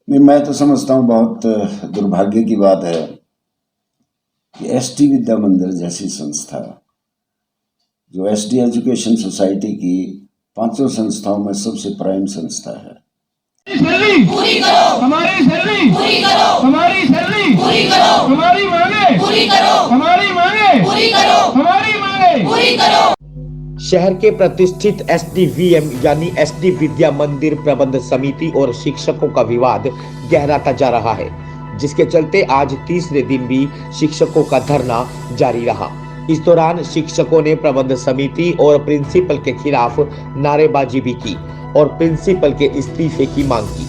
नहीं, मैं तो समझता हूँ बहुत दुर्भाग्य की बात है कि एसटी विद्या मंदिर जैसी संस्था, जो एसटी एजुकेशन सोसाइटी की 500 संस्थाओं में सबसे प्राइम संस्था है। सैलरी पूरी करो, हमारी सैलरी पूरी करो, हमारी सैलरी पूरी करो, हमारी मांगे पूरी करो, हमारी मांगे पूरी करो, हमारी मांगे पूरी करो। शहर के प्रतिष्ठित एसडीवीएम यानी एसडी विद्या मंदिर प्रबंध समिति और शिक्षकों का विवाद गहराता जा रहा है, जिसके चलते आज तीसरे दिन भी शिक्षकों का धरना जारी रहा। इस दौरान शिक्षकों ने प्रबंध समिति और प्रिंसिपल के खिलाफ नारेबाजी भी की और प्रिंसिपल के इस्तीफे की मांग की।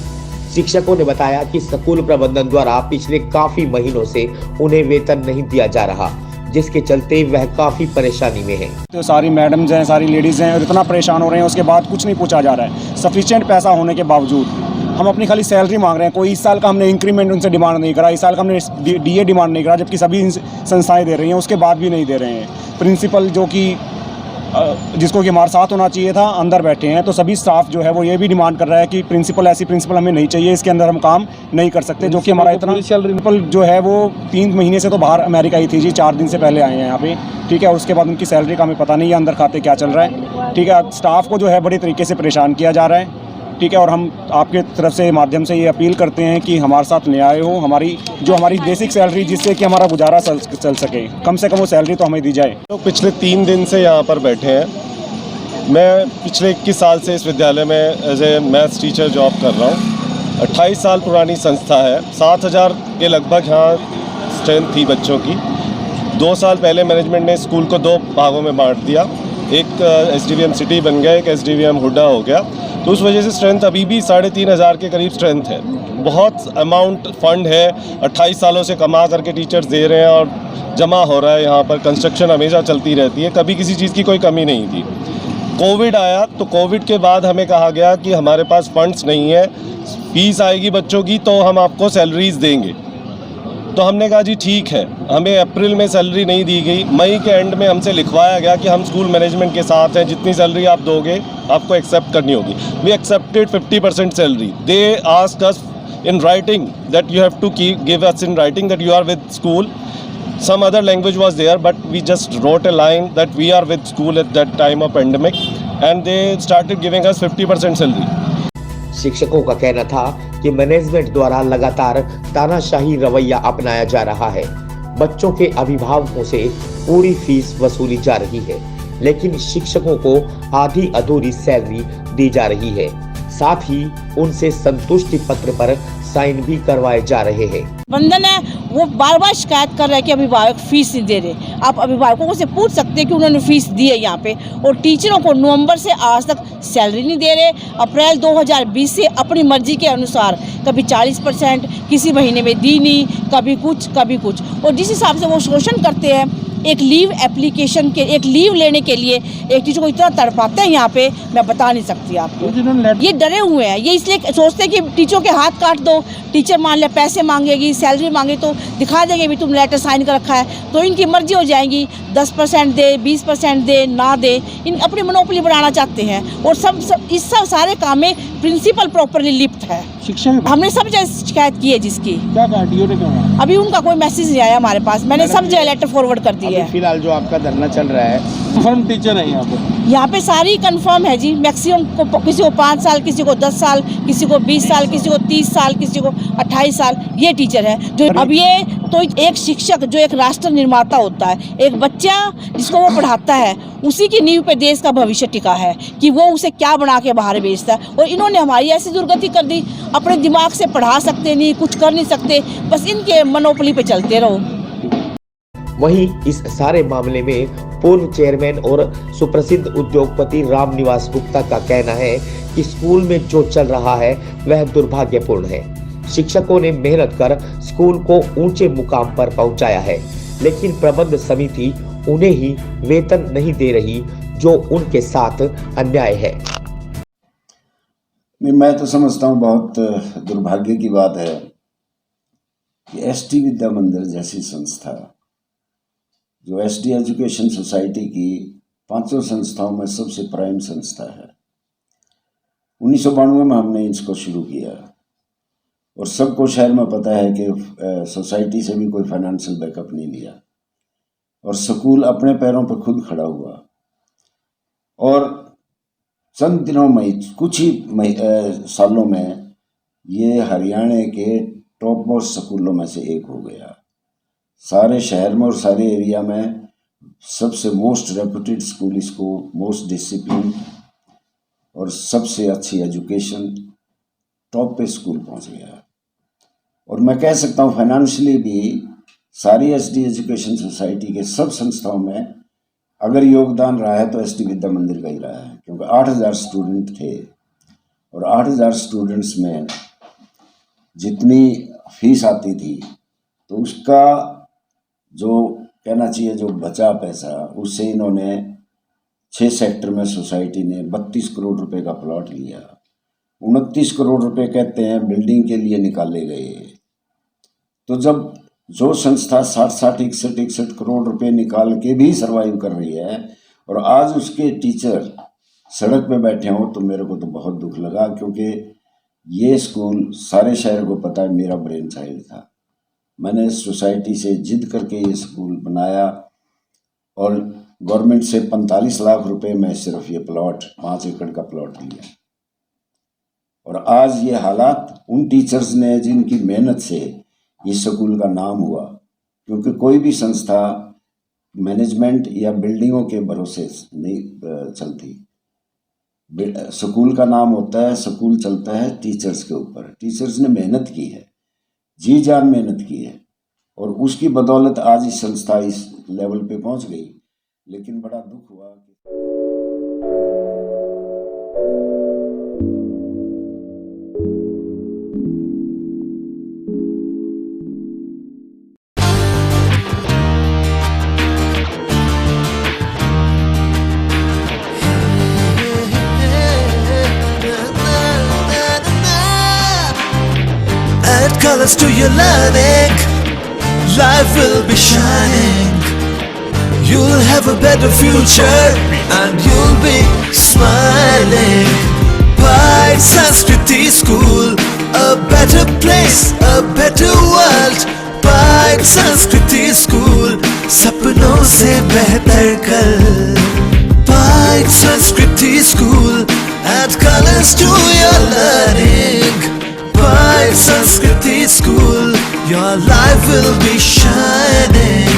शिक्षकों ने बताया कि स्कूल प्रबंधन द्वारा पिछले काफी महीनों से उन्हें वेतन नहीं दिया जा रहा, जिसके चलते वह काफी परेशानी में है। तो सारी मैडम्स हैं, सारी लेडीज़ हैं और इतना परेशान हो रहे हैं, उसके बाद कुछ नहीं पूछा जा रहा है। सफिशिएंट पैसा होने के बावजूद हम अपनी खाली सैलरी मांग रहे हैं। कोई इस साल का हमने इंक्रीमेंट उनसे डिमांड नहीं करा, इस साल का हमने डीए डिमांड नहीं करा, जबकि सभी संस्थाएं दे रही हैं, उसके बाद भी नहीं दे रहे हैं। प्रिंसिपल जो कि जिसको कि हमारे साथ होना चाहिए था, अंदर बैठे हैं। तो सभी स्टाफ जो है वो ये भी डिमांड कर रहा है कि प्रिंसिपल ऐसी प्रिंसिपल हमें नहीं चाहिए, इसके अंदर हम काम नहीं कर सकते। जो कि हमारा इतना प्रिंसिपल जो है वो 3 महीने से तो बाहर अमेरिका ही थी जी, 4 दिन से पहले आए हैं यहाँ पे, ठीक है। उसके बाद उनकी सैलरी का हमें पता नहीं है अंदर खाते क्या चल रहा है, ठीक है। स्टाफ को जो है बड़े तरीके से परेशान किया जा रहा है, ठीक है। और हम आपके तरफ से माध्यम से ये अपील करते हैं कि हमारे साथ न्याय हो, हमारी बेसिक सैलरी जिससे कि हमारा गुजारा चल सके, कम से कम वो सैलरी तो हमें दी जाए। तो पिछले 3 दिन से यहाँ पर बैठे हैं। मैं पिछले 21 साल से इस विद्यालय में as a maths teacher job कर रहा हूँ। 28 साल पुरानी संस्था है। 7,000 के लगभग यहाँ स्ट्रेंथ थी बच्चों की। 2 साल पहले मैनेजमेंट ने स्कूल को 2 भागों में बांट दिया, एक एसडीवीएम सिटी बन गया, एक एसडीवीएम हुड्डा हो गया। तो उस वजह से स्ट्रेंथ अभी भी 3,500 के करीब स्ट्रेंथ है। बहुत अमाउंट फंड है, 28 सालों से कमा करके टीचर्स दे रहे हैं और जमा हो रहा है। यहाँ पर कंस्ट्रक्शन हमेशा चलती रहती है, कभी किसी चीज़ की कोई कमी नहीं थी। कोविड आया तो कोविड के बाद हमें कहा गया कि हमारे पास फंड्स नहीं है, फीस आएगी बच्चों की तो हम आपको सैलरीज देंगे। तो हमने कहा जी ठीक है। हमें अप्रैल में सैलरी नहीं दी गई, मई के एंड में हमसे लिखवाया गया कि हम स्कूल मैनेजमेंट के साथ हैं, जितनी सैलरी आप दोगे आपको एक्सेप्ट करनी होगी। We accepted 50% salary. They asked us in writing that you have to give us in writing that you are with school. Some other language was there, but we just wrote a line that we are with school at that time of pandemic, and they started giving us 50% salary. शिक्षकों का कहना था कि management द्वारा लगातार तानाशाही रवैया अपनाया जा रहा है। बच्चों के अभिभावकों से पूरी फीस वसूली जा रही है, लेकिन शिक्षकों को आधी अधूरी सैलरी दी जा रही है। साथ ही उनसे संतुष्टि पत्र पर साइन भी करवाए जा रहे हैं। बंधन है वो बार बार शिकायत कर रहा है कि अभिभावक फीस नहीं दे रहे। आप अभिभावकों से पूछ सकते हैं कि उन्होंने फीस दी है यहाँ पे। और टीचरों को नवंबर से आज तक सैलरी नहीं दे रहे। अप्रैल 2020 से अपनी मर्जी के अनुसार कभी 40%, किसी महीने में दी नहीं, कभी कुछ। और जिस हिसाब से वो शोषण करते हैं, एक लीव एप्लीकेशन के, एक लीव लेने के लिए एक टीचर को इतना तड़पाते हैं यहाँ पे, मैं बता नहीं सकती आपको। ये डरे हुए हैं, ये इसलिए सोचते हैं कि टीचरों के हाथ काट दो। टीचर मान ले पैसे मांगेगी, सैलरी मांगे तो दिखा देंगे भी तुम लेटर साइन कर रखा है, तो इनकी मर्जी हो जाएगी। 10% दे, 20% दे, ना दे, इन अपनी मोनोपोली बनाना चाहते हैं। और इस सब सारे काम में प्रिंसिपल प्रॉपरली लिप्त है। शिक्षक हमने सब जगह शिकायत की है, जिसकी क्या कहा? अभी उनका कोई मैसेज नहीं आया हमारे पास। मैंने सब जगह लेटर फॉरवर्ड कर दिया है। फिलहाल जो आपका धरना चल रहा है, कंफर्म टीचर है यहाँ पे सारी कंफर्म है जी। मैक्सिमम को किसी को 5 साल, किसी को 10 साल, किसी को 20 साल, किसी को 30 साल, किसी को 28 साल, ये टीचर है। जो अब ये तो एक शिक्षक जो एक राष्ट्र निर्माता होता है, एक बच्चा जिसको वो पढ़ाता है, उसी की नींव पे देश का भविष्य टिका है कि वो उसे क्या बना के बाहर भेजता है। और इन्होंने हमारी ऐसी दुर्गति कर दी, अपने दिमाग से पढ़ा सकते नहीं, कुछ कर नहीं सकते, बस इनके मोनोपोली पे चलते रहो। वहीं इस सारे मामले में पूर्व चेयरमैन और सुप्रसिद्ध उद्योगपति रामनिवास गुप्ता का कहना है कि स्कूल में जो चल रहा है वह दुर्भाग्यपूर्ण है। शिक्षकों ने मेहनत कर स्कूल को ऊंचे मुकाम पर पहुंचाया है, लेकिन प्रबंध समिति उन्हें ही वेतन नहीं दे रही, जो उनके साथ अन्याय है। नहीं, मैं तो समझता हूँ बहुत दुर्भाग्य की बात है कि एसटी विद्या मंदिर जैसी संस्था, जो एसटी एजुकेशन सोसाइटी की 500 संस्थाओं में सबसे प्राइम संस्था है। 1992 में हमने इसको शुरू किया। और सबको शहर में पता है कि सोसाइटी से भी कोई फाइनेंशियल बैकअप नहीं लिया और स्कूल अपने पैरों पर खुद खड़ा हुआ। और चंद दिनों में, कुछ ही सालों में ये हरियाणा के टॉप मोस्ट स्कूलों में से एक हो गया। सारे शहर में और सारे एरिया में सबसे मोस्ट रेप्यूटेड स्कूल इसको, मोस्ट डिसिप्लिन और सबसे अच्छी एजुकेशन, टॉप पे स्कूल पहुंच गया। और मैं कह सकता हूँ फाइनेंशियली भी सारी एसडी एजुकेशन सोसाइटी के सब संस्थाओं में अगर योगदान रहा है तो एसडी विद्या मंदिर का ही रहा है, क्योंकि 8000 स्टूडेंट थे और 8000 स्टूडेंट्स में जितनी फीस आती थी तो उसका जो कहना चाहिए जो बचा पैसा, उससे इन्होंने 6 सेक्टर में सोसाइटी ने 32 करोड़ रुपए का प्लॉट लिया। 29 करोड़ रुपए कहते हैं बिल्डिंग के लिए निकाले गए। तो जब जो संस्था 60 61 करोड़ रुपए निकाल के भी सरवाइव कर रही है और आज उसके टीचर सड़क पे बैठे हों तो मेरे को तो बहुत दुख लगा, क्योंकि ये स्कूल सारे शहर को पता है मेरा ब्रेन चाइल्ड था। मैंने सोसाइटी से जिद करके ये स्कूल बनाया और गवर्नमेंट से 45 लाख रुपए में सिर्फ ये प्लॉट 5 एकड़ का प्लॉट लिया। और आज ये हालात उन टीचर्स ने जिनकी मेहनत से इस स्कूल का नाम हुआ, क्योंकि कोई भी संस्था मैनेजमेंट या बिल्डिंगों के भरोसे नहीं चलती। स्कूल का नाम होता है, स्कूल चलता है टीचर्स के ऊपर। टीचर्स ने मेहनत की है, जी जान मेहनत की है और उसकी बदौलत आज इस संस्था इस लेवल पे पहुंच गई। लेकिन बड़ा दुख हुआ कि Add colors to your learning, life will be shining. You'll have a better future and you'll be smiling. By Sanskriti School, a better place, a better world. By Sanskriti School, सपनों से बेहतर कल. By Sanskriti School, add colors to your learning. By Sanskriti School, your life will be shining.